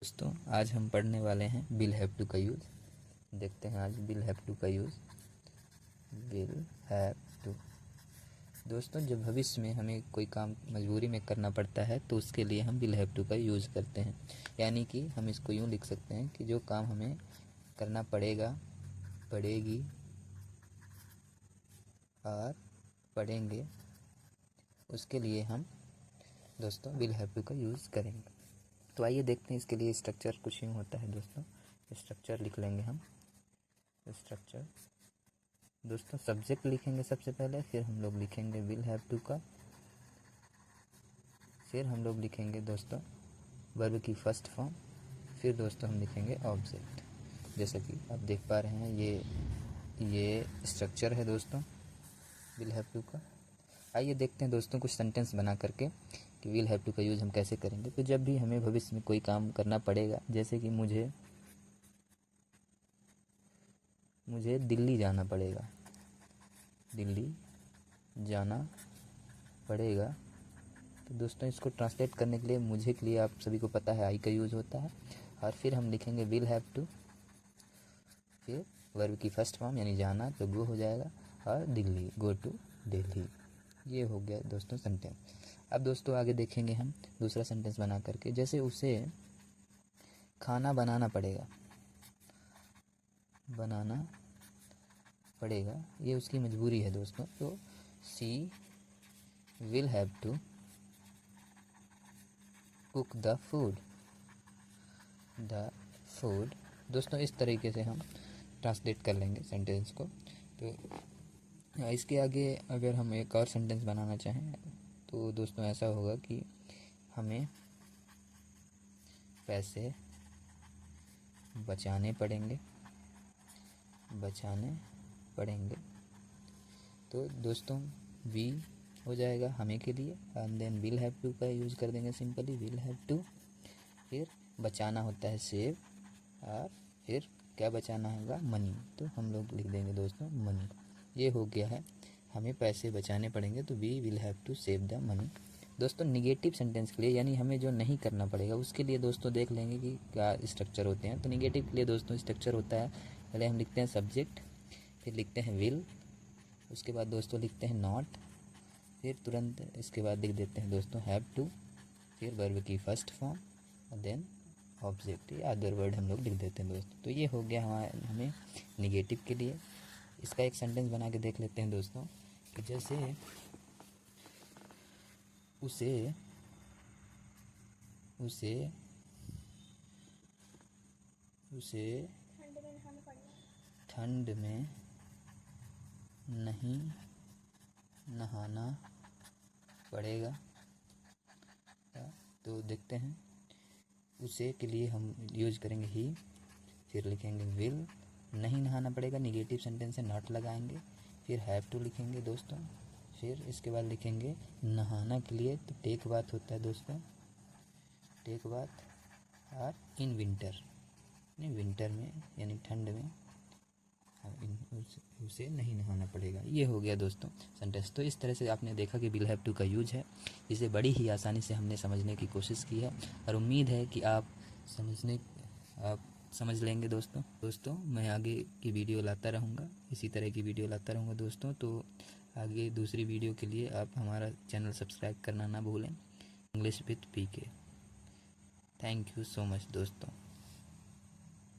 दोस्तों आज हम पढ़ने वाले हैं विल हैव टू का यूज़। देखते हैं आज विल हैव टू का यूज़। विल हैव टू दोस्तों, जब भविष्य में हमें कोई काम मजबूरी में करना पड़ता है तो उसके लिए हम विल हैव टू का यूज़ करते हैं। यानी कि हम इसको यूँ लिख सकते हैं कि जो काम हमें करना पड़ेगा, पड़ेगी और पढ़ेंगे, उसके लिए हम दोस्तों विल हैव टू का यूज़ करेंगे। तो आइए देखते हैं इसके लिए स्ट्रक्चर कुछ यूँ होता है दोस्तों। स्ट्रक्चर लिख लेंगे हम। स्ट्रक्चर दोस्तों, सब्जेक्ट लिखेंगे सबसे पहले, फिर हम लोग लिखेंगे विल हैव टू का, फिर हम लोग लिखेंगे दोस्तों वर्ब की फर्स्ट फॉर्म, फिर दोस्तों हम लिखेंगे ऑब्जेक्ट। जैसा कि आप देख पा रहे हैं ये स्ट्रक्चर है दोस्तों विल हैव टू का। आइए देखते हैं दोस्तों कुछ सेंटेंस बना करके कि विल हैव टू का यूज़ हम कैसे करेंगे। तो जब भी हमें भविष्य में कोई काम करना पड़ेगा, जैसे कि मुझे दिल्ली जाना पड़ेगा, दिल्ली जाना पड़ेगा, तो दोस्तों इसको ट्रांसलेट करने के लिए मुझे के लिए आप सभी को पता है आई का यूज़ होता है। और फिर हम लिखेंगे विल हैव टू, फिर वर्ब की फर्स्ट फॉर्म यानी जाना तो गो हो जाएगा, और दिल्ली गो टू दिल्ली। ये हो गया दोस्तों सेंटेंस। अब दोस्तों आगे देखेंगे हम दूसरा सेंटेंस बना करके, जैसे उसे खाना बनाना पड़ेगा, बनाना पड़ेगा, ये उसकी मजबूरी है दोस्तों। तो she will have to cook the food, दोस्तों इस तरीके से हम ट्रांसलेट कर लेंगे सेंटेंस को। तो इसके आगे अगर हम एक और सेंटेंस बनाना चाहें तो दोस्तों ऐसा होगा कि हमें पैसे बचाने पड़ेंगे, तो दोस्तों वी हो जाएगा हमें के लिए, and then will have to का यूज़ कर देंगे सिंपली विल हैव टू, फिर बचाना होता है सेव, और फिर क्या बचाना होगा मनी, तो हम लोग लिख देंगे दोस्तों मनी। ये हो गया है हमें पैसे बचाने पड़ेंगे, तो we will have to save the money. दोस्तों निगेटिव सेंटेंस के लिए यानी हमें जो नहीं करना पड़ेगा उसके लिए दोस्तों देख लेंगे कि क्या स्ट्रक्चर होते हैं। तो निगेटिव के लिए दोस्तों स्ट्रक्चर होता है, पहले हम लिखते हैं सब्जेक्ट, फिर लिखते हैं विल, उसके बाद दोस्तों लिखते हैं नॉट, फिर तुरंत इसके बाद लिख देते हैं दोस्तों हैव टू, फिर वर्ब की फर्स्ट फॉर्म और देन ऑब्जेक्ट या अदर वर्ड हम लोग लिख देते हैं दोस्तों। तो ये हो गया हमें निगेटिव के लिए। इसका एक सेंटेंस बना के देख लेते हैं दोस्तों कि जैसे उसे ठंड में नहीं नहाना पड़ेगा। तो देखते हैं उसे के लिए हम यूज करेंगे ही, फिर लिखेंगे विल, नहीं नहाना पड़ेगा निगेटिव सेंटेंस है नॉट लगाएंगे, फिर हैव टू लिखेंगे दोस्तों, फिर इसके बाद लिखेंगे नहाना के लिए तो टेक बाथ होता है दोस्तों, टेक बाथ, और इन विंटर, विंटर में यानी ठंड में उसे नहीं नहाना पड़ेगा। ये हो गया दोस्तों सेंटेंस। तो इस तरह से आपने देखा कि विल हैव टू का यूज है, इसे बड़ी ही आसानी से हमने समझने की कोशिश की है और उम्मीद है कि आप समझ लेंगे दोस्तों मैं आगे की वीडियो लाता रहूँगा, इसी तरह की वीडियो लाता रहूँगा दोस्तों। तो आगे दूसरी वीडियो के लिए आप हमारा चैनल सब्सक्राइब करना ना भूलें, English with PK. Thank you so much दोस्तों।